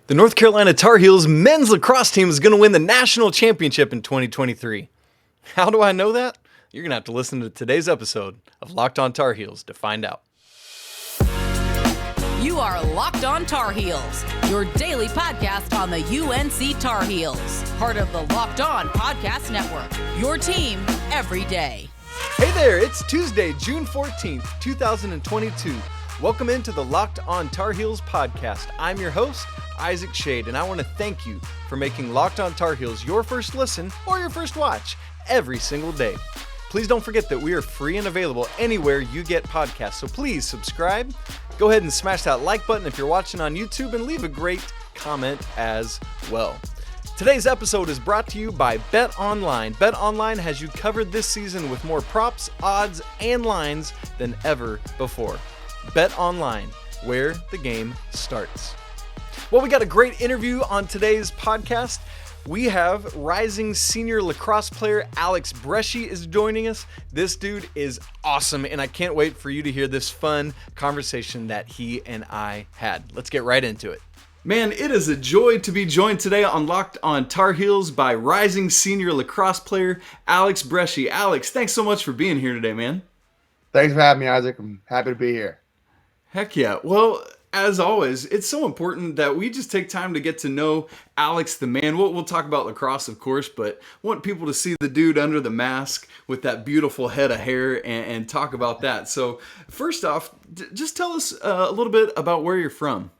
The North Carolina Tar Heels men's lacrosse team is going to win the national championship in 2023. How do I know that? You're going to have to listen to today's episode of Locked On Tar Heels to find out. You are Locked On Tar Heels, your daily podcast on the UNC Tar Heels. Part of the Locked On Podcast Network, your team every day. Hey there, it's Tuesday, June 14th, 2022. Welcome into the Locked On Tar Heels podcast. I'm your host, Isaac Shade, and I want to thank you for making Locked On Tar Heels your first listen or your first watch every single day. Please don't forget that we are free and available anywhere you get podcasts, so please subscribe. Go ahead and smash that like button if you're watching on YouTube and leave a great comment as well. Today's episode is brought to you by BetOnline. BetOnline has you covered this season with more props, odds, and lines than ever before. BetOnline, where the game starts. Well, we got a great interview on today's podcast. We have rising senior lacrosse player Alex Breschi is joining us. This dude is awesome, and I can't wait for you to hear this fun conversation that he and I had. Let's get right into it. Man, it is a joy to be joined today on Locked On Tar Heels by rising senior lacrosse player Alex Breschi. Alex, thanks so much for being here today, man. Thanks for having me, Isaac. I'm happy to be here. Heck yeah. Well, as always, it's so important that we just take time to get to know Alex the man. We'll talk about lacrosse, of course, but want people to see the dude under the mask with that beautiful head of hair and talk about that. So first off, just tell us a little bit about where you're from.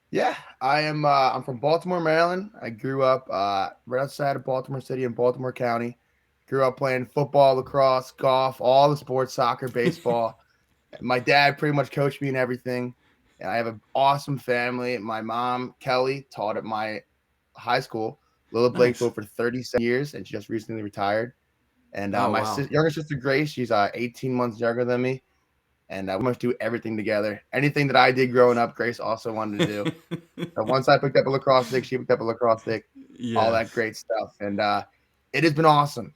Yeah, I'm from Baltimore, Maryland. I grew up right outside of Baltimore City in Baltimore County. Grew up playing football, lacrosse, golf, all the sports, soccer, baseball. My dad pretty much coached me in everything. I have an awesome family. My mom, Kelly, taught at my high school, Little Blakeville, for 37 years, and she just recently retired. And younger sister, Grace, she's 18 months younger than me. And we must do everything together. Anything that I did growing up, Grace also wanted to do. So once I picked up a lacrosse stick, she picked up a lacrosse stick, all that great stuff. And it has been awesome.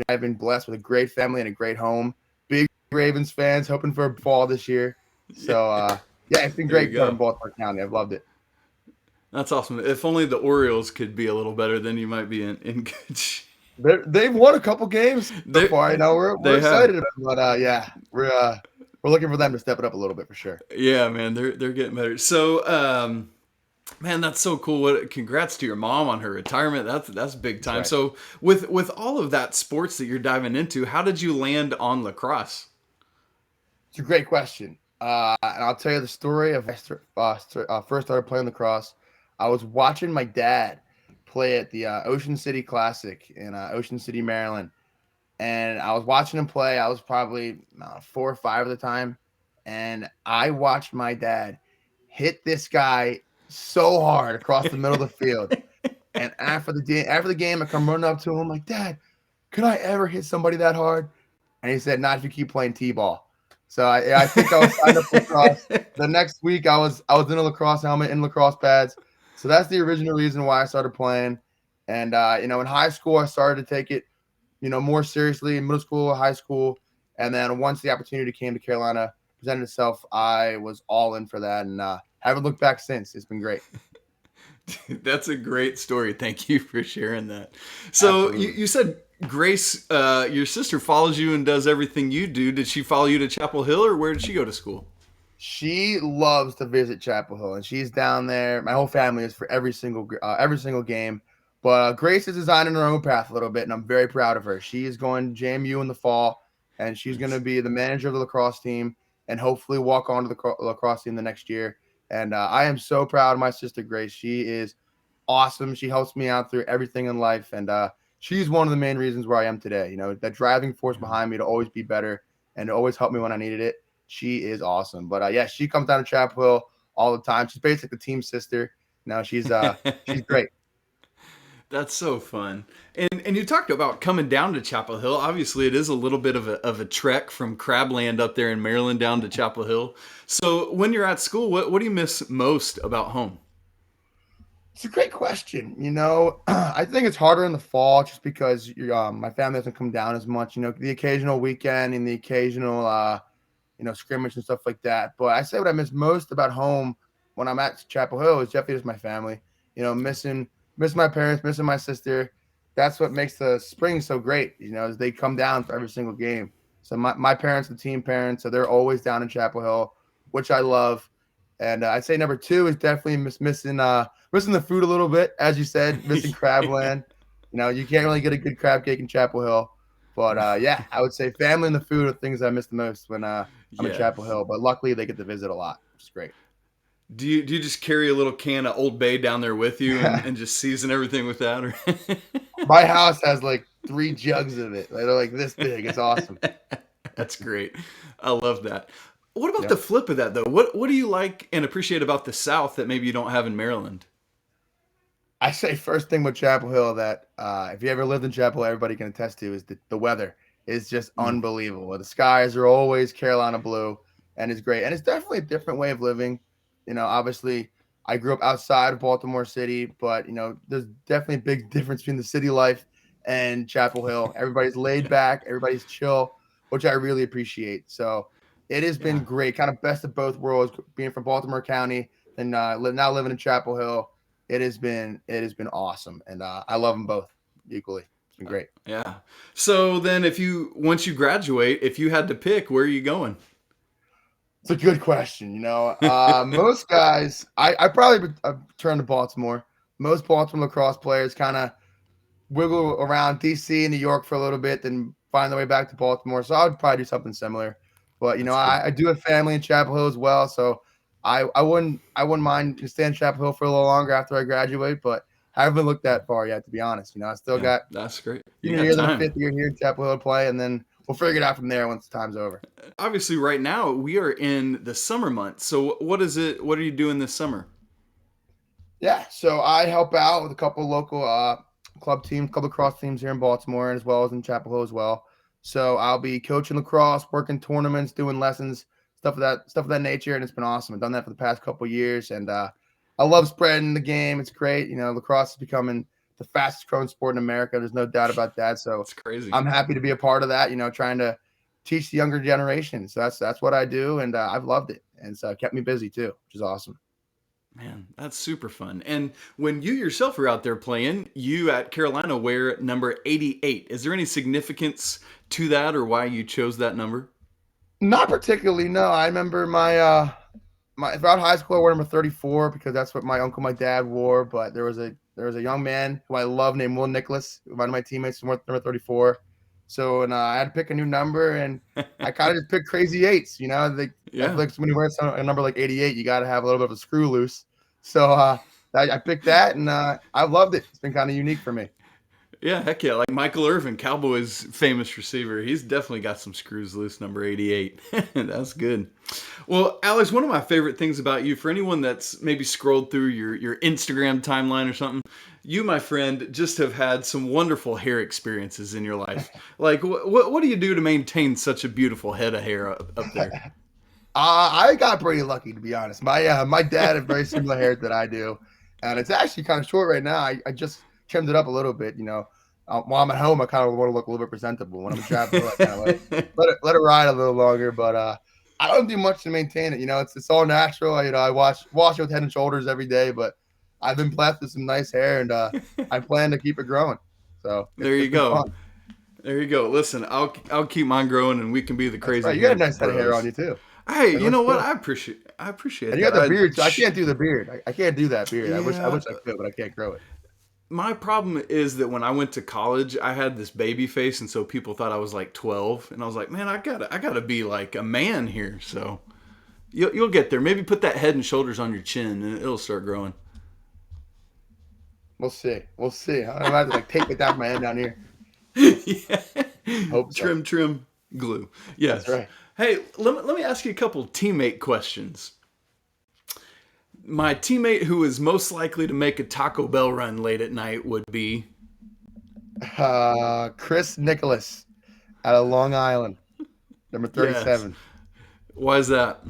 I've been blessed with a great family and a great home. Big Ravens fans, hoping for a fall this year. So, yeah, it's been great playing in Baltimore County. I've loved it. That's awesome. If only the Orioles could be a little better, then you might be in good shape. They've won a couple games so far. I know we're excited about it, but we're looking for them to step it up a little bit for sure. Yeah, man, they're getting better. So, man, that's so cool. Congrats to your mom on her retirement. That's big time. Right. So, with all of that sports that you're diving into, how did you land on lacrosse? It's a great question. And I'll tell you the story of first started playing lacrosse. I was watching my dad play at the Ocean City Classic in Ocean City, Maryland. And I was watching him play. I was probably 4 or 5 at the time. And I watched my dad hit this guy so hard across the middle of the field. And after the game, I come running up to him. I'm like, Dad, could I ever hit somebody that hard? And he said, not if you keep playing T-ball. So I think I was signed up for lacrosse. The next week, I was in a lacrosse helmet and lacrosse pads. So that's the original reason why I started playing. And, in high school, I started to take it, more seriously in middle school, high school. And then once the opportunity came to Carolina, presented itself, I was all in for that. And haven't looked back since. It's been great. That's a great story. Thank you for sharing that. So you said Grace, your sister, follows you and does everything you do. Did she follow you to Chapel Hill, or where did she go to school? She loves to visit Chapel Hill, and she's down there. My whole family is for every single game. But Grace is designing her own path a little bit, and I'm very proud of her. She is going to JMU in the fall, and she's going to be the manager of the lacrosse team and hopefully walk on to the lacrosse team the next year. And I am so proud of my sister, Grace. She is awesome. She helps me out through everything in life, and she's one of the main reasons where I am today. That driving force behind me to always be better and to always help me when I needed it. She is awesome. But, she comes down to Chapel Hill all the time. She's basically the team sister. She's great. That's so fun. And you talked about coming down to Chapel Hill. Obviously, it is a little bit of a trek from Crabland up there in Maryland down to Chapel Hill. So when you're at school, what do you miss most about home? It's a great question. I think it's harder in the fall just because my family doesn't come down as much. The occasional weekend and the occasional scrimmage and stuff like that. But I say what I miss most about home when I'm at Chapel Hill is definitely just my family. missing my parents, missing my sister. That's what makes the spring so great, is they come down for every single game. So my parents, the team parents, so they're always down in Chapel Hill, which I love. And I'd say number 2 is definitely missing the food a little bit, as you said, missing Crabland. You can't really get a good crab cake in Chapel Hill. But yeah, I would say family and the food are things I miss the most when I'm in Chapel Hill. But luckily, they get to visit a lot, which is great. Do you just carry a little can of Old Bay down there with you and just season everything with that? Or? My house has like 3 jugs of it. They're like this big. It's awesome. That's great. I love that. What about the flip of that, though? What do you like and appreciate about the South that maybe you don't have in Maryland? I say first thing with Chapel Hill that if you ever lived in Chapel Hill, everybody can attest to is the weather is just unbelievable. The skies are always Carolina blue, and it's great. And it's definitely a different way of living. Obviously, I grew up outside of Baltimore City, but, there's definitely a big difference between the city life and Chapel Hill. Everybody's laid back. Everybody's chill, which I really appreciate. So it has been great, kind of best of both worlds, being from Baltimore County and now living in Chapel Hill. It has been awesome, and I love them both equally. It's been great. Yeah. So then once you graduate, if you had to pick, where are you going? It's a good question. Most guys, I probably turn to Baltimore. Most Baltimore lacrosse players kind of wiggle around DC and New York for a little bit, then find their way back to Baltimore. So I would probably do something similar. But I do have family in Chapel Hill as well, so I wouldn't mind staying in Chapel Hill for a little longer after I graduate. But I haven't looked that far yet, to be honest. I still got that's great. You got time. 5th year here in Chapel Hill to play, and then we'll figure it out from there once the time's over. Obviously, right now we are in the summer months. So what is it? What are you doing this summer? Yeah, so I help out with a couple local club lacrosse teams here in Baltimore, and as well as in Chapel Hill as well. So I'll be coaching lacrosse, working tournaments, doing lessons, stuff of that nature, and it's been awesome. I've done that for the past couple of years, and I love spreading the game. It's great. Lacrosse is becoming the fastest growing sport in America. There's no doubt about that. So it's crazy. I'm happy to be a part of that. Trying to teach the younger generation. So that's what I do, and I've loved it, and so it kept me busy too, which is awesome. Man, that's super fun. And when you yourself are out there playing, you at Carolina wear number 88. Is there any significance to that, or why you chose that number? Not particularly, no. I remember my throughout high school I wore number 34 because that's what my uncle, my dad wore. But there was a young man who I love named Will Nicholas, one of my teammates, who wore number 34. So I had to pick a new number, and I kind of just picked crazy 8s. I feel like when you wear a number like 88, you got to have a little bit of a screw loose. So I picked that, and I've loved it. It's been kind of unique for me. Yeah, heck yeah. Like Michael Irvin, Cowboys famous receiver. He's definitely got some screws loose, number 88. That's good. Well, Alex, one of my favorite things about you, for anyone that's maybe scrolled through your Instagram timeline or something, you, my friend, just have had some wonderful hair experiences in your life. Like, what do you do to maintain such a beautiful head of hair up there? I got pretty lucky, to be honest. My dad has very similar hair that I do, and it's actually kind of short right now. I just trimmed it up a little bit, while I'm at home, I kind of want to look a little bit presentable. When I'm in Chapel, I kind of let it ride a little longer. But I don't do much to maintain it. It's all natural. I wash it with Head and Shoulders every day. But I've been blessed with some nice hair, and I plan to keep it growing. So there you go. Fun. There you go. Listen, I'll keep mine growing, and we can be the crazy. Right. You got a nice head of hair on you too. Hey, you know what? I appreciate and you got the beard. So I can't do the beard. I can't do that beard. Yeah. I wish I could, but I can't grow it. My problem is that when I went to college, I had this baby face, and so people thought I was like 12, and I was like, man, I gotta be like a man here. So you'll get there. Maybe put that Head and Shoulders on your chin, and it'll start growing. We'll see. I might have to tape it down my head down here. Yeah. Hope so. Trim, glue. Yes. That's right. Hey, let me ask you a couple teammate questions. My teammate who is most likely to make a Taco Bell run late at night would be Chris Nicholas out of Long Island, number 37. Yes. Why is that?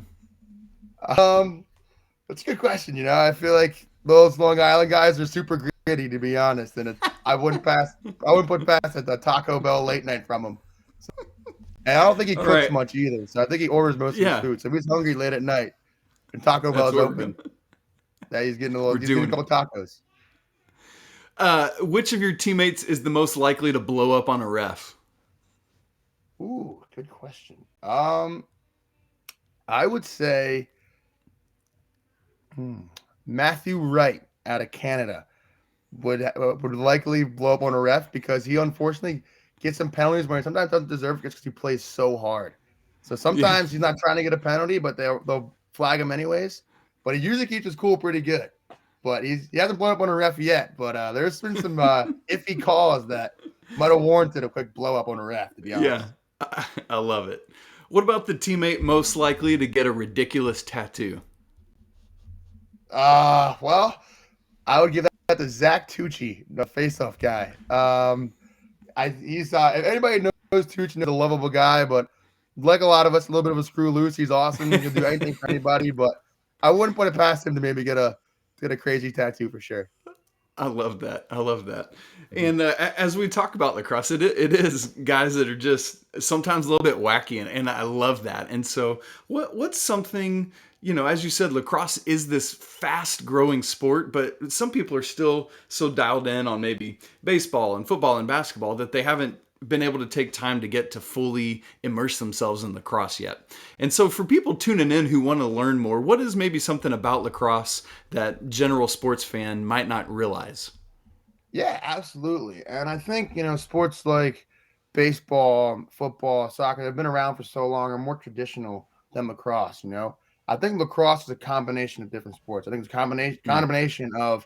That's a good question. I feel like those Long Island guys are super gritty, to be honest, and I wouldn't put past at the Taco Bell late night from him. And I don't think he cooks much either, so I think he orders most of his food. So if he's hungry late at night and Taco Bell's open, he's getting a couple tacos. Which of your teammates is the most likely to blow up on a ref? Ooh, good question. I would say Matthew Wright out of Canada would likely blow up on a ref because he unfortunately gets some penalties where he sometimes doesn't deserve it because he plays so hard. So Yeah. sometimes he's not trying to get a penalty, but they'll flag him anyways. But he usually keeps his cool pretty good. But he hasn't blown up on a ref yet. But there's been some iffy calls that might have warranted a quick blow up on a ref, to be Yeah, honest. I love it. What about the teammate most likely to get a ridiculous tattoo? Well, I would give that to Zach Tucci, the face-off guy. He's if anybody knows Tucci, is a lovable guy, but like a lot of us, a little bit of a screw loose. He's awesome. He'll do anything for anybody, but I wouldn't put it past him to maybe get a crazy tattoo for sure. I love that. I love that. And as we talk about lacrosse, it is guys that are just sometimes a little bit wacky, and I love that. And so, what's something, as you said, lacrosse is this fast growing sport, but some people are still so dialed in on maybe baseball and football and basketball that they haven't been able to take time to get to fully immerse themselves in lacrosse yet. And so for people tuning in who want to learn more, what is maybe something about lacrosse that general sports fan might not realize? Yeah, absolutely. And I think, sports like baseball, football, soccer, they've been around for so long are more traditional than lacrosse. I think lacrosse is a combination of different sports. I think it's a combination of,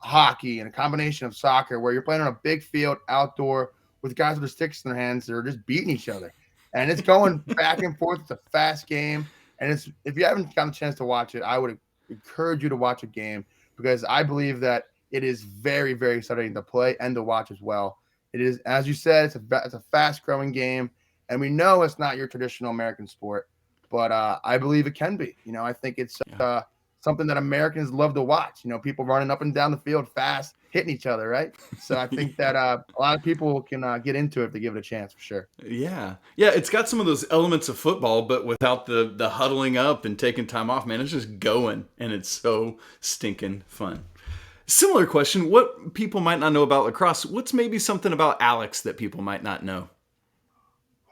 hockey and a combination of soccer where you're playing on a big field outdoor with guys with sticks in their hands that are just beating each other. And it's going back and forth. It's a fast game. And if you haven't gotten a chance to watch it, I would encourage you to watch a game because I believe that it is very, very exciting to play and to watch as well. It is, as you said, it's a fast growing game, and we know it's not your traditional American sport, but I believe it can be. I think it's Yeah. something that Americans love to watch. People running up and down the field fast, hitting each other, right? So I think that a lot of people can get into it if they give it a chance for sure. Yeah. Yeah, it's got some of those elements of football, but without the huddling up and taking time off, man. It's just going, and it's so stinking fun. Similar question, what people might not know about lacrosse, what's maybe something about Alex that people might not know?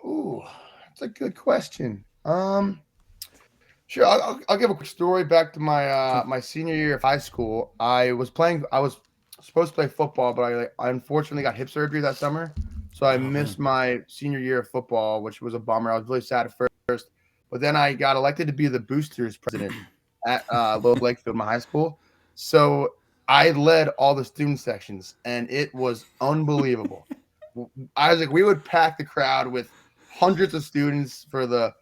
Ooh, that's a good question. Sure. I'll give a quick story back to my senior year of high school. I was supposed to play football, but I unfortunately got hip surgery that summer, so I Oh missed man. my senior year of football, which was a bummer. I was really sad at first, but then I got elected to be the boosters president at Lower Lakefield, my high school. So I led all the student sections, and it was unbelievable. We would pack the crowd with hundreds of students for the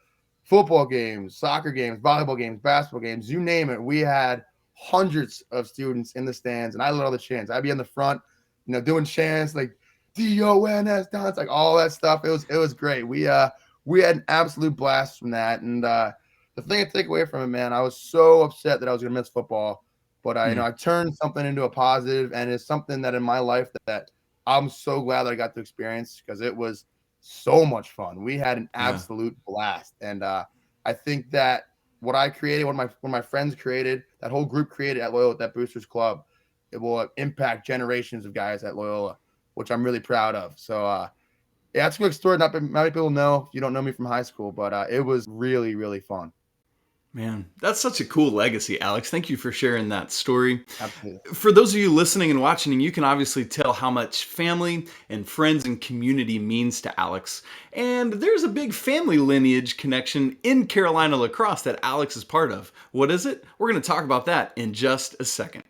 football games, soccer games, volleyball games, basketball games, you name it. We had hundreds of students in the stands, and I led all the chants. I'd be in the front, doing chants like DONS, dance, like all that stuff. It was great. We had an absolute blast from that. And the thing I take away from it, man, I was so upset that I was gonna miss football, but I turned something into a positive, and it's something that in my life that I'm so glad that I got to experience because it was so much fun. We had an Yeah. absolute blast, and I think that what I created, what my friends created, that whole group created at Loyola, that Boosters Club, it will impact generations of guys at Loyola, which I'm really proud of. So, yeah, it's a quick story. Not many people know if you don't know me from high school, but it was really, really fun. Man, that's such a cool legacy, Alex. Thank you for sharing that story. Absolutely. For those of you listening and watching, and you can obviously tell how much family and friends and community means to Alex. And there's a big family lineage connection in Carolina lacrosse that Alex is part of. What is it? We're going to talk about that in just a second.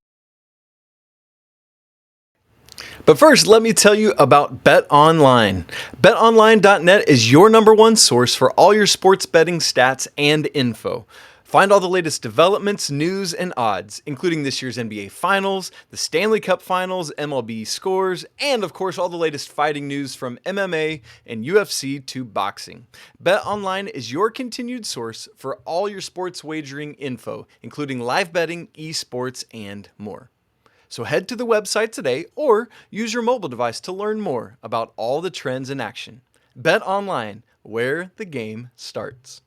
But first, let me tell you about BetOnline. BetOnline.net is your number one source for all your sports betting stats and info. Find all the latest developments, news, and odds, including this year's NBA Finals, the Stanley Cup Finals, MLB scores, and of course all the latest fighting news from MMA and UFC to boxing. BetOnline is your continued source for all your sports wagering info, including live betting, esports, and more. So head to the website today or use your mobile device to learn more about all the trends in action. Bet online, where the game starts.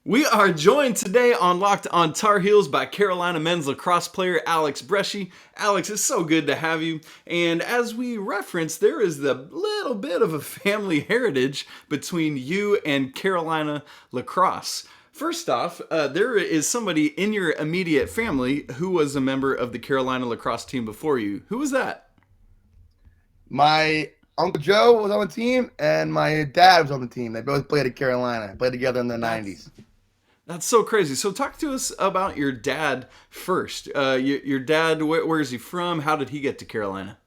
We are joined today on Locked on Tar Heels by Carolina men's lacrosse player Alex Breschi. Alex, it's so good to have you. And as we referenced, there is the little bit of a family heritage between you and Carolina lacrosse. First off, there is somebody in your immediate family who was a member of the Carolina lacrosse team before you. Who was that? My Uncle Joe was on the team, and my dad was on the team. They both played at Carolina, played together in the 90s. That's so crazy. So talk to us about your dad first. Your dad, where is he from? How did he get to Carolina?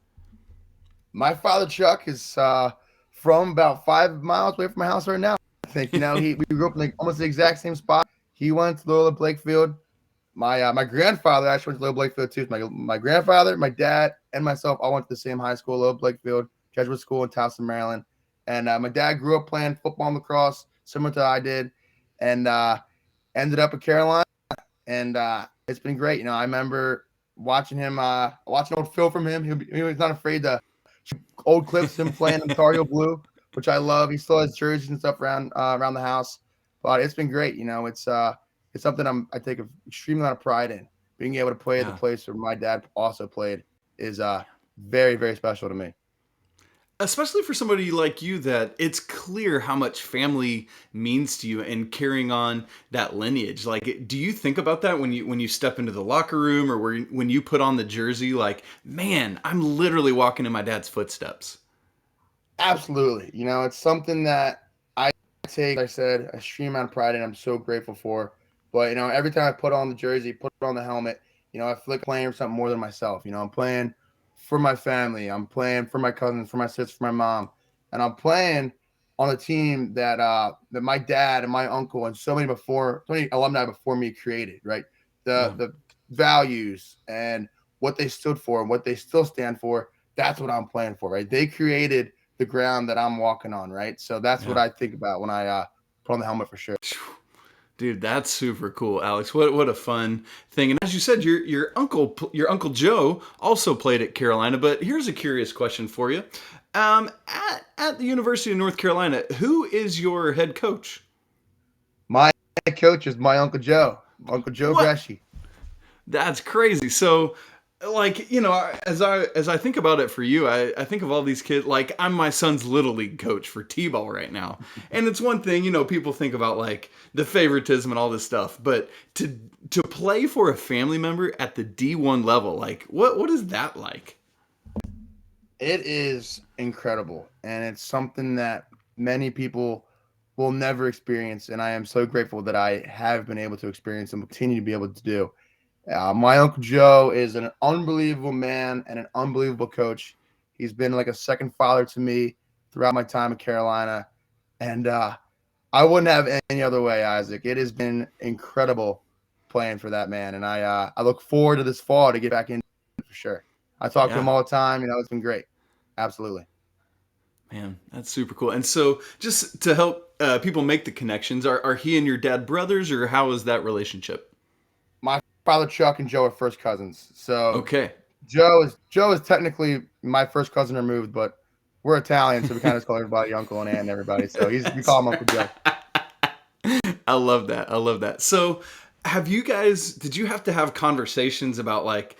My father, Chuck, is from about 5 miles away from my house right now. I think, we grew up in almost the exact same spot. He went to Loyola Blakefield. My grandfather actually went to Loyola Blakefield too. My grandfather, my dad, and myself all went to the same high school, Loyola Blakefield, Jesuit School in Towson, Maryland. And my dad grew up playing football and lacrosse, similar to I did, and ended up at Carolina. And it's been great. I remember watching him, watching old film from him. He was not afraid to old clips of him playing in Tar Heel blue, which I love. He still has jerseys and stuff around the house. But it's been great. It's something I take an extreme amount of pride in. Being able to play at the place where my dad also played is very, very special to me. Especially for somebody like you, that it's clear how much family means to you and carrying on that lineage. Like, do you think about that when you step into the locker room or when you put on the jersey? Like, man, I'm literally walking in my dad's footsteps. Absolutely. It's something that I take, like I said, a extreme amount of pride in. I'm so grateful for. But, every time I put on the jersey, put on the helmet, I feel like playing for something more than myself. I'm playing for my family. I'm playing for my cousins, for my sister, for my mom. And I'm playing on a team that that my dad and my uncle and so many alumni before me created, right? The values and what they stood for and what they still stand for, that's what I'm playing for, right? They created the ground that I'm walking on, right? So that's what I think about when I put on the helmet for sure. Dude, that's super cool, Alex. What a fun thing. And as you said, your uncle Joe also played at Carolina. But here's a curious question for you. At the University of North Carolina, who is your head coach? My head coach is my Uncle Joe, Uncle Joe Breschi. That's crazy. So, as I think about it for you, I think of all these kids. Like, I'm my son's little league coach for t-ball right now, and it's one thing, people think about like the favoritism and all this stuff, but to play for a family member at the D1 level, like what is that like? It is incredible, and it's something that many people will never experience, and I am so grateful that I have been able to experience and continue to be able to do. My Uncle Joe is an unbelievable man and an unbelievable coach. He's been like a second father to me throughout my time at Carolina. And I wouldn't have any other way, Isaac. It has been incredible playing for that man. And I look forward to this fall to get back in for sure. I talk to him all the time. It's been great. Absolutely. Man, that's super cool. And so just to help people make the connections, are he and your dad brothers, or how is that relationship? My father Chuck and Joe are first cousins. So okay, Joe is technically my first cousin removed, but we're Italian, so we kind of call everybody uncle and aunt and everybody. So we call him Uncle Joe. I love that. So did you have to have conversations about like,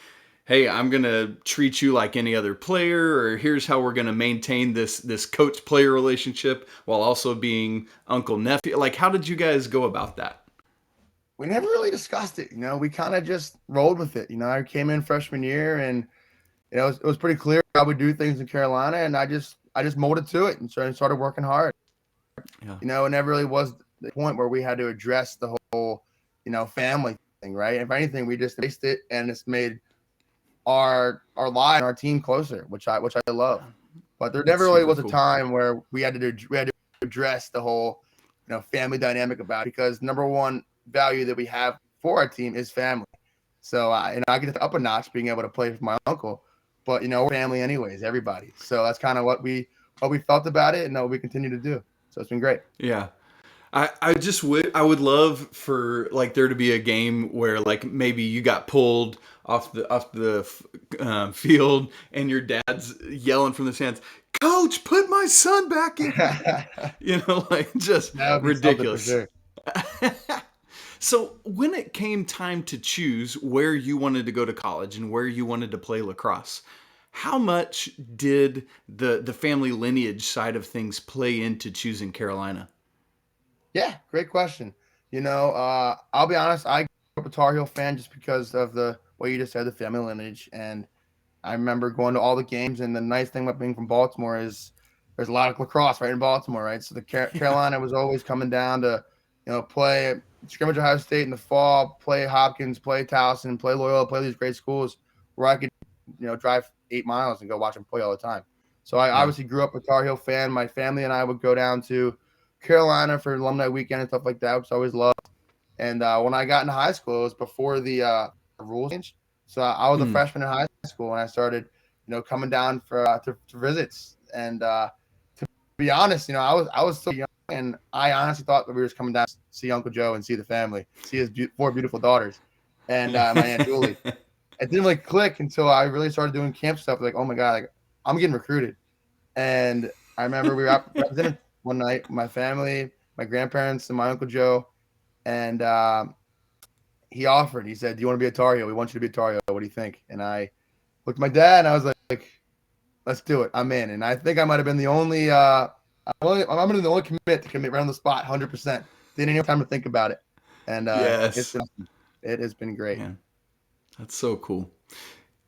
hey, I'm going to treat you like any other player, or here's how we're going to maintain this coach-player relationship while also being uncle-nephew? Like, how did you guys go about that? We never really discussed it. We kind of just rolled with it. I came in freshman year, and it was pretty clear how we do things in Carolina, and I just molded to it and started working hard. Yeah. It never really was the point where we had to address the whole, family thing, right? If anything, we just faced it, and it's made our life and our team closer, which I love. But there never really was a time where we had to address the whole, family dynamic about it, because number one value that we have for our team is family. So I get it up a notch being able to play for my uncle, but we're family anyways, everybody. So that's kind of what we felt about it, and what we continue to do. So it's been great. Yeah. I would love for like there to be a game where like maybe you got pulled off the field and your dad's yelling from the stands, "Coach, put my son back in." Like just ridiculous. Sure. So when it came time to choose where you wanted to go to college and where you wanted to play lacrosse, how much did the family lineage side of things play into choosing Carolina? Yeah, great question. I'll be honest, I grew up a Tar Heel fan just because of the what you just said, the family lineage. And I remember going to all the games. And the nice thing about being from Baltimore is there's a lot of lacrosse right in Baltimore, right? So the Yeah. Carolina was always coming down to, play scrimmage Ohio State in the fall, play Hopkins, play Towson, play Loyola, play these great schools where I could, drive 8 miles and go watch them play all the time. So I Yeah. obviously grew up a Tar Heel fan. My family and I would go down to Carolina for alumni weekend and stuff like that, which I always loved. And when I got into high school, it was before the rules changed. So I was a Mm. freshman in high school when I started, coming down for to visits. And to be honest, I was still young, and I honestly thought that we were just coming down to see Uncle Joe and see the family, see his four beautiful daughters, and my Aunt Julie. It didn't really click until I really started doing camp stuff. Like, oh my god, like I'm getting recruited. And I remember we were out at dinner one night, my family, my grandparents, and my Uncle Joe, and he offered. He said, "Do you want to be a Tar Heel? We want you to be a Tar Heel. What do you think?" And I looked at my dad, and I was like, "Let's do it. I'm in." And I think I might have been the only. I'm the only commit to commit right on the spot, 100%. Didn't even have time to think about it, and Yes. it has been great. Man, that's so cool.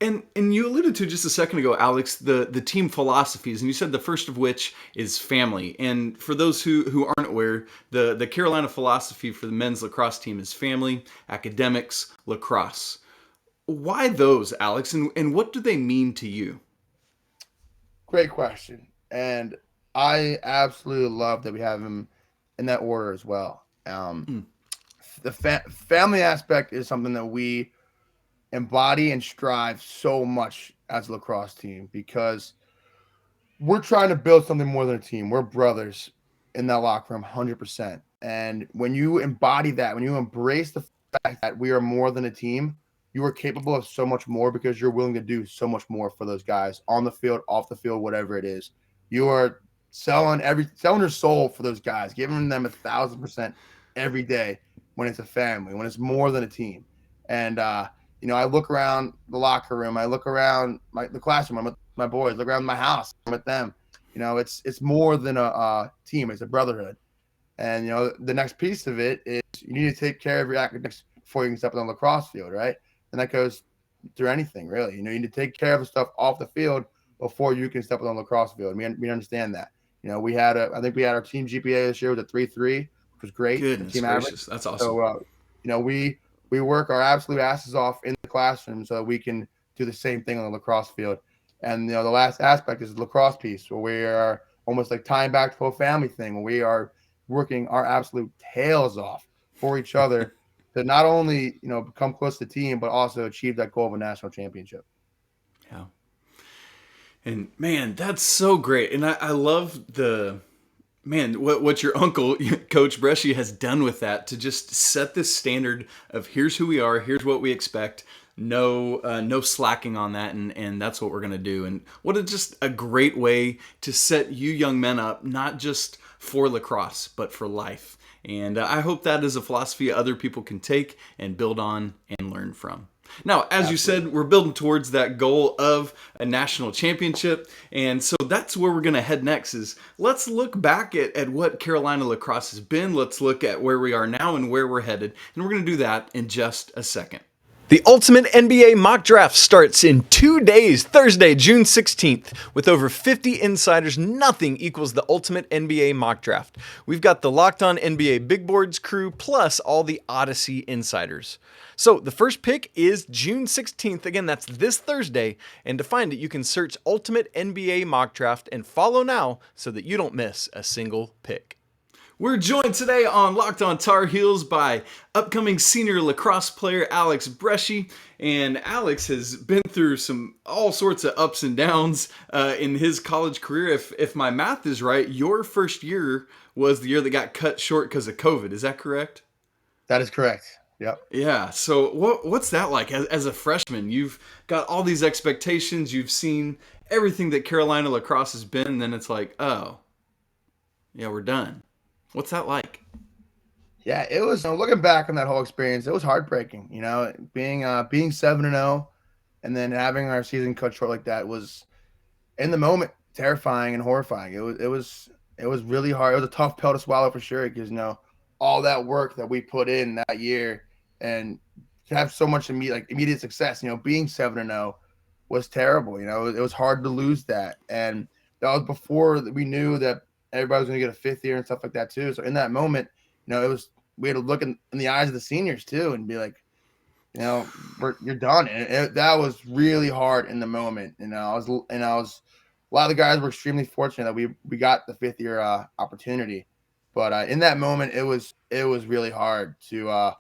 And you alluded to just a second ago, Alex, the team philosophies, and you said the first of which is family. And for those who aren't aware, the Carolina philosophy for the men's lacrosse team is family, academics, lacrosse. Why those, Alex, and what do they mean to you? Great question, and I absolutely love that we have him in that order as well. Mm. The family aspect is something that we embody and strive so much as a lacrosse team because we're trying to build something more than a team. We're brothers in that locker room, 100%. And when you embody that, when you embrace the fact that we are more than a team, you are capable of so much more because you're willing to do so much more for those guys on the field, off the field, whatever it is. You are selling your soul for those guys, giving them 1,000% every day when it's a family, when it's more than a team. And I look around the locker room, I look around the classroom, I'm with my boys, look around my house, I'm with them. It's more than a team, it's a brotherhood. And the next piece of it is you need to take care of your academics before you can step on the lacrosse field, right? And that goes through anything, really. You need to take care of the stuff off the field before you can step on the lacrosse field. We understand that. I think we had our team GPA this year was a 3.3, which was great, the Goodness team average. gracious, that's awesome. So, we work our absolute asses off in the classroom so we can do the same thing on the lacrosse field. And the last aspect is the lacrosse piece, where we are almost like tying back to a family thing, where we are working our absolute tails off for each other to not only become close to the team, but also achieve that goal of a national championship. Yeah. And man, that's so great. And I love what your uncle, Coach Breschi, has done with that to just set this standard of here's who we are, here's what we expect. No slacking on that, and that's what we're gonna do. And just a great way to set you young men up, not just for lacrosse, but for life. And I hope that is a philosophy other people can take and build on and learn from. Now, as you said, we're building towards that goal of a national championship. And so that's where we're going to head next is let's look back at what Carolina lacrosse has been. Let's look at where we are now and where we're headed. And we're going to do that in just a second. The Ultimate NBA Mock Draft starts in 2 days, Thursday, June 16th. With over 50 insiders, nothing equals the Ultimate NBA Mock Draft. We've got the Locked On NBA Big Boards crew, plus all the Odyssey insiders. So the first pick is June 16th. Again, that's this Thursday. And to find it, you can search Ultimate NBA Mock Draft and follow now so that you don't miss a single pick. We're joined today on Locked On Tar Heels by upcoming senior lacrosse player Alex Breschi. And Alex has been through all sorts of ups and downs in his college career. If my math is right, your first year was the year that got cut short because of COVID. Is that correct? That is correct. Yep. Yeah. So what's that like as a freshman? You've got all these expectations. You've seen everything that Carolina lacrosse has been. And then it's like, oh, yeah, we're done. What's that like? Yeah, it was. Looking back on that whole experience, it was heartbreaking. Being 7-0, and then having our season cut short like that was in the moment terrifying and horrifying. It was really hard. It was a tough pill to swallow for sure because all that work that we put in that year and to have so much immediate success. Being 7-0 was terrible. It was hard to lose that, and that was before we knew that everybody was going to get a fifth year and stuff like that too. So in that moment, it was we had to look in the eyes of the seniors too and be like, you're done. And that was really hard in the moment. A lot of the guys were extremely fortunate that we got the fifth year opportunity, but in that moment, it was really hard to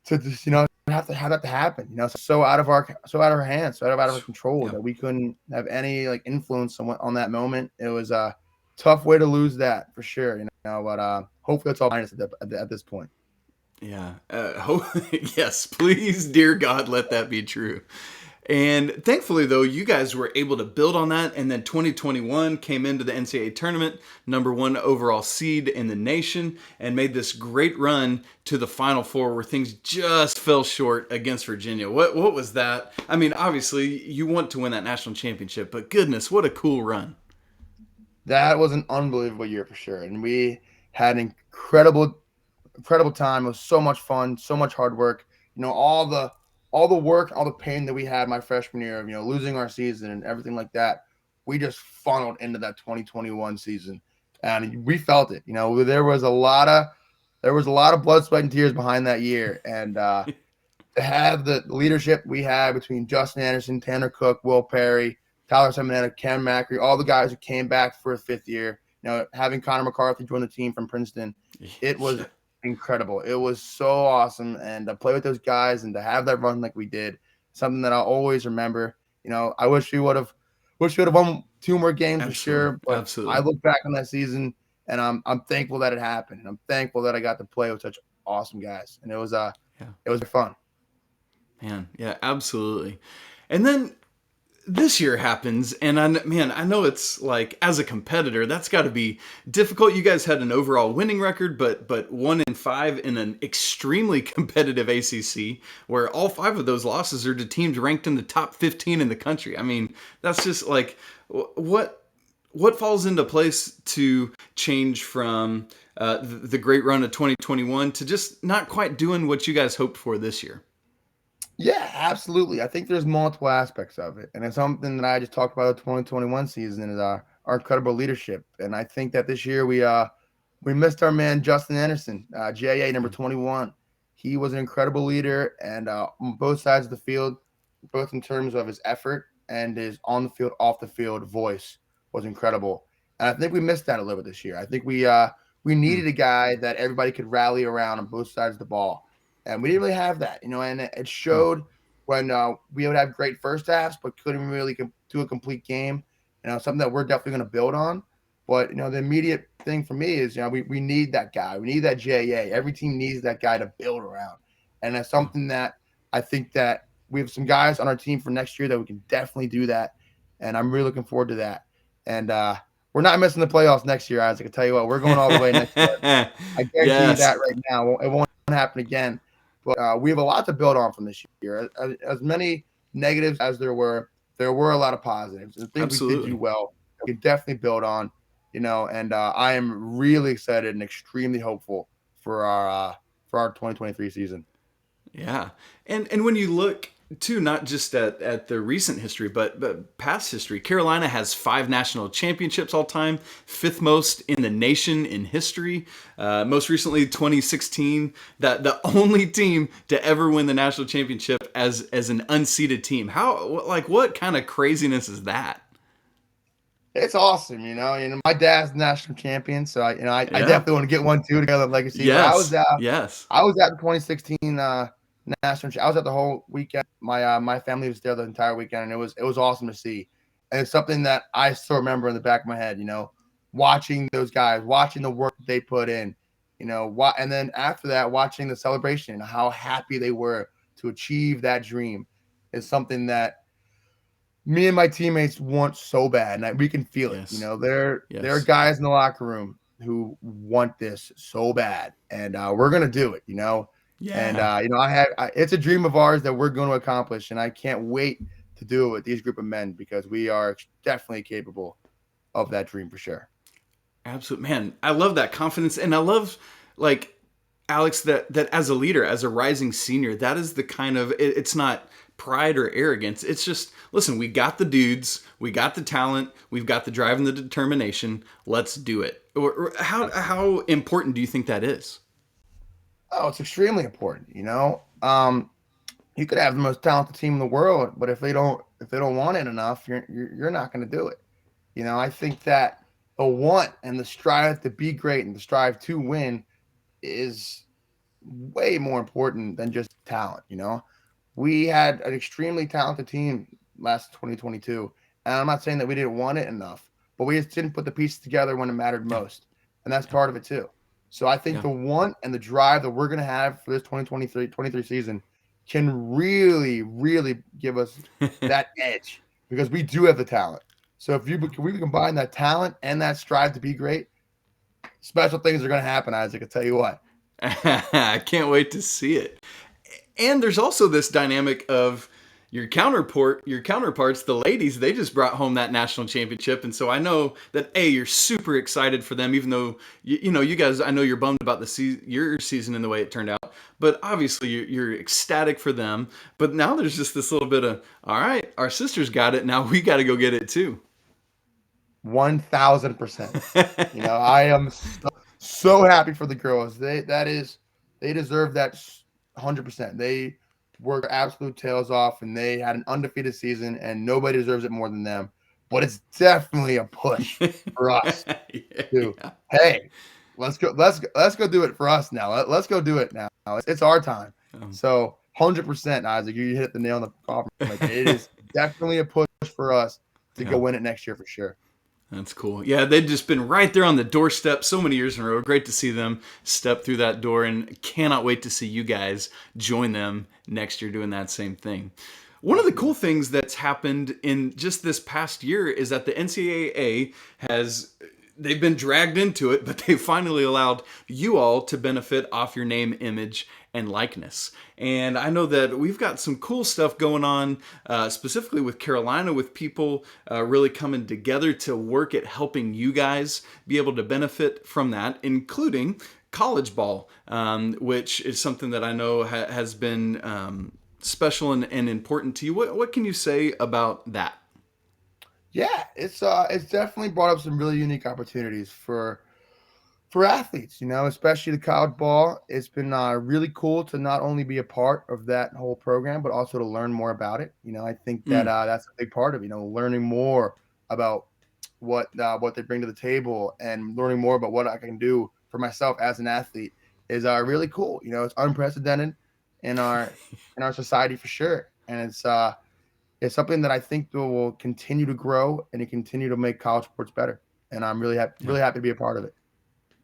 just have that to happen. So out of our hands, so out of our control Yeah. that we couldn't have any influence on that moment. It was a tough way to lose that for sure. But hopefully it's all behind us at this point. Yeah. Yes, please, dear God, let that be true. And thankfully, though, you guys were able to build on that. And then 2021 came into the NCAA tournament, number one overall seed in the nation, and made this great run to the Final Four where things just fell short against Virginia. What was that? I mean, obviously, you want to win that national championship, but goodness, what a cool run. That was an unbelievable year for sure, and we had an incredible time. It was so much fun, so much hard work. All the work, all the pain that we had my freshman year of losing our season and everything like that. We just funneled into that 2021 season, and we felt it. There was a lot of blood, sweat, and tears behind that year, and to have the leadership we had between Justin Anderson, Tanner Cook, Will Perry, Tyler Semineta, Cam Macri, all the guys who came back for a fifth year. Having Connor McCarthy join the team from Princeton, it was incredible. It was so awesome, and to play with those guys and to have that run like we did, something that I'll always remember. I wish we would have won two more games for Absolutely. sure, but I Absolutely. look back on that season and I'm thankful that it happened, and I'm thankful that I got to play with such awesome guys, and Yeah. it was fun. Man, yeah, absolutely. And then this year happens, and I know it's like as a competitor, that's got to be difficult. You guys had an overall winning record, but 1-5 in an extremely competitive ACC, where all 5 of those losses are to teams ranked in the top 15 in the country. I mean, that's just like what falls into place to change from the great run of 2021 to just not quite doing what you guys hoped for this year. Yeah, absolutely. I think there's multiple aspects of it, and it's something that I just talked about the 2021 season is our incredible leadership. And I think that this year we missed our man Justin Anderson, JA number 21. He was an incredible leader, and on both sides of the field, both in terms of his effort and his on the field, off the field voice was incredible. And I think we missed that a little bit this year. I think we Hmm. needed a guy that everybody could rally around on both sides of the ball, and we didn't really have that. And it Hmm. showed when we would have great first halves, but couldn't really do a complete game. Something that we're definitely going to build on. But the immediate thing for me is we need that guy. We need that JA. Every team needs that guy to build around, and that's Yeah. something that I think that we have some guys on our team for next year that we can definitely do that, and I'm really looking forward to that. And we're not missing the playoffs next year, Isaac. I can tell you what, we're going all the way next year. I guarantee you Yes. that right now. It won't happen again. But we have a lot to build on from this year. As many negatives as there were a lot of positives and things we did do Absolutely. well. We can definitely build on, and I am really excited and extremely hopeful for our 2023 season. Yeah. And when you look too, not just at the recent history, but past history, Carolina has 5 national championships all time, fifth most in the nation in history. Most recently, 2016, that the only team to ever win the national championship as an unseeded team. How what kind of craziness is that? It's awesome, my dad's national champion, so I Yeah. definitely want to get one too to go to legacy. But Yes. Yes. I was at the 2016 national. I was at the whole weekend. My family was there the entire weekend, and it was awesome to see. And it's something that I still remember in the back of my head. Watching those guys, watching the work that they put in. And then after that, watching the celebration and how happy they were to achieve that dream is something that me and my teammates want so bad, and we can feel it. Yes. There are Yes. guys in the locker room who want this so bad, and we're gonna do it. And it's a dream of ours that we're going to accomplish, and I can't wait to do it with these group of men because we are definitely capable of that dream for sure. Absolutely, man. I love that confidence, and I love, like, Alex, that as a leader, as a rising senior, that is the kind of, it's not pride or arrogance. It's just, listen, we got the dudes, we got the talent, we've got the drive and the determination. Let's do it. Or how important do you think that is? Oh, it's extremely important. You could have the most talented team in the world, but if they don't want it enough, you're not going to do it. I think that the want and the strive to be great and the strive to win is way more important than just talent. We had an extremely talented team last 2022, and I'm not saying that we didn't want it enough, but we just didn't put the pieces together when it mattered most, and that's part of it too. So I think the want and the drive that we're going to have for this 2023 season can really, really give us that edge because we do have the talent. So if we combine that talent and that strive to be great, special things are going to happen, Isaac. I tell you what. I can't wait to see it. And there's also this dynamic of your counterparts, the ladies. They just brought home that national championship, and so I know that you're super excited for them. Even though you guys, I know you're bummed about your season and the way it turned out, but obviously you're ecstatic for them. But now there's just this little bit of, all right, our sisters got it. Now we got to go get it too. 1,000%. I am so happy for the girls. They deserve that 100%. They worked absolute tails off, and they had an undefeated season, and nobody deserves it more than them. But it's definitely a push for us. Hey, let's go do it for us now. Let's go do it now. It's our time. So 100%, Isaac, you hit the nail on the coffin. It is definitely a push for us to go win it next year for sure. That's cool. Yeah, they've just been right there on the doorstep so many years in a row. Great to see them step through that door, and cannot wait to see you guys join them next year doing that same thing. One of the cool things that's happened in just this past year is that the NCAA they've been dragged into it, but they finally allowed you all to benefit off your name, image, and likeness. And I know that we've got some cool stuff going on, specifically with Carolina, with people really coming together to work at helping you guys be able to benefit from that, including college ball, which is something that I know has been special and important to you. What can you say about that? Yeah, it's definitely brought up some really unique opportunities for athletes, especially the college ball. It's been really cool to not only be a part of that whole program, but also to learn more about it. I think that that's a big part of learning more about what they bring to the table and learning more about what I can do for myself as an athlete is really cool. It's unprecedented in our society for sure, and it's something that I think will continue to grow and continue to make college sports better. And I'm really happy to be a part of it.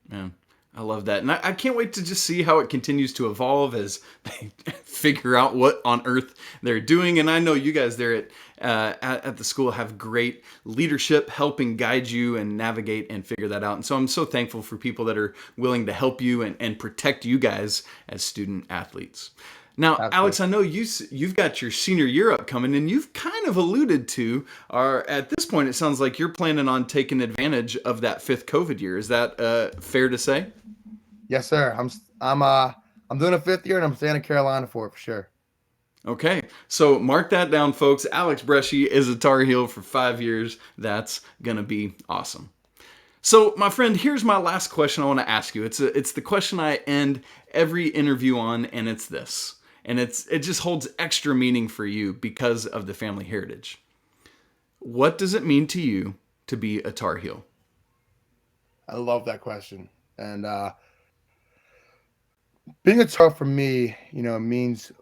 Man, I love that. And I can't wait to just see how it continues to evolve as they figure out what on earth they're doing. And I know you guys there at the school have great leadership helping guide you and navigate and figure that out. And so I'm so thankful for people that are willing to help you and protect you guys as student athletes. Now, absolutely. Alex, I know you've got your senior year upcoming, and you've kind of alluded to, at this point, it sounds like you're planning on taking advantage of that fifth COVID year. Is that fair to say? Yes, sir. I'm doing a fifth year, and I'm staying in Carolina for sure. Okay, so mark that down, folks. Alex Breschi is a Tar Heel for 5 years. That's gonna be awesome. So, my friend, here's my last question I want to ask you. It's the question I end every interview on, and it's this. And it just holds extra meaning for you because of the family heritage. What does it mean to you to be a Tar Heel? I love that question. And being a Tar for me, means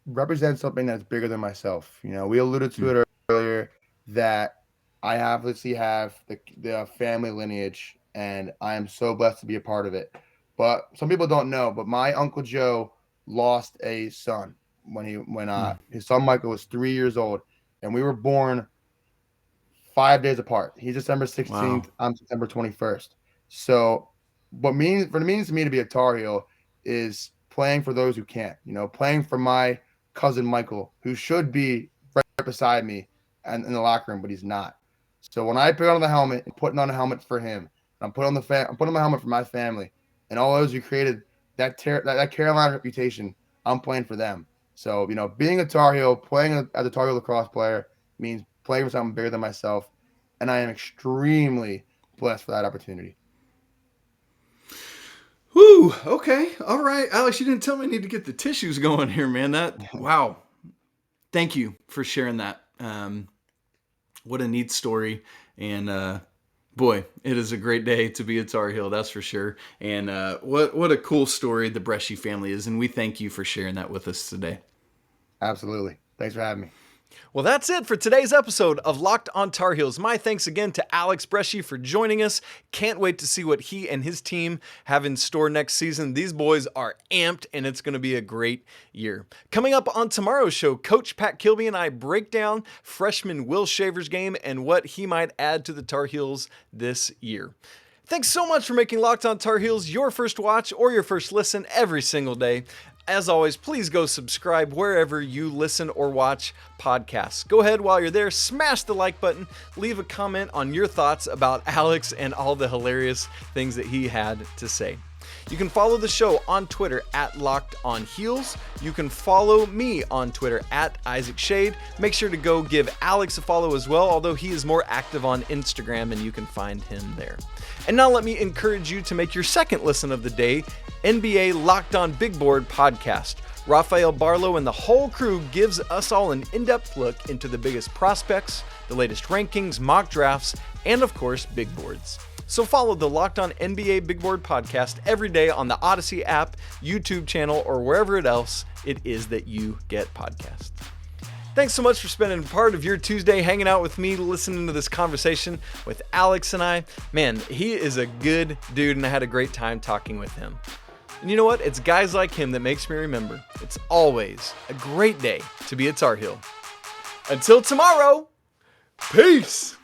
represents something that's bigger than myself. We alluded to it earlier that I obviously have the family lineage, and I am so blessed to be a part of it. But some people don't know, but my Uncle Joe lost a son when his son Michael was 3 years old, and we were born 5 days apart. He's December 16th. Wow. I'm September 21st. So what it means to me to be a Tar Heel is playing for those who can't. Playing for my cousin Michael, who should be right beside me and in the locker room, but he's not. So when I put on the helmet and putting on a helmet for him, and I'm putting on my helmet for my family, and all those who created that Carolina reputation, I'm playing for them. So being a Tar Heel, playing as a Tar Heel lacrosse player means playing for something bigger than myself, and I am extremely blessed for that opportunity. Whew. Okay. All right. Alex, you didn't tell me I need to get the tissues going here, man. Wow. Thank you for sharing that. What a neat story. And boy, it is a great day to be a Tar Heel, that's for sure. And what a cool story the Breschi family is. And we thank you for sharing that with us today. Absolutely. Thanks for having me. Well, that's it for today's episode of Locked on Tar Heels. My thanks again to Alex Breschi for joining us. Can't wait to see what he and his team have in store next season. These boys are amped, and it's going to be a great year. Coming up on tomorrow's show, Coach Pat Kilby and I break down freshman Will Shaver's game and what he might add to the Tar Heels this year. Thanks so much for making Locked on Tar Heels your first watch or your first listen every single day. As always, please go subscribe wherever you listen or watch podcasts. Go ahead while you're there, smash the like button, leave a comment on your thoughts about Alex and all the hilarious things that he had to say. You can follow the show on Twitter at Locked on Heels. You can follow me on Twitter at Isaac Shade. Make sure to go give Alex a follow as well, although he is more active on Instagram and you can find him there. And now let me encourage you to make your second listen of the day, NBA Locked on Big Board podcast. Rafael Barlow and the whole crew gives us all an in-depth look into the biggest prospects, the latest rankings, mock drafts, and of course, big boards. So follow the Locked on NBA Big Board podcast every day on the Odyssey app, YouTube channel, or wherever else it is that you get podcasts. Thanks so much for spending part of your Tuesday hanging out with me, listening to this conversation with Alex and I. Man, he is a good dude, and I had a great time talking with him. And you know what? It's guys like him that makes me remember it's always a great day to be a Tar Heel. Until tomorrow, peace!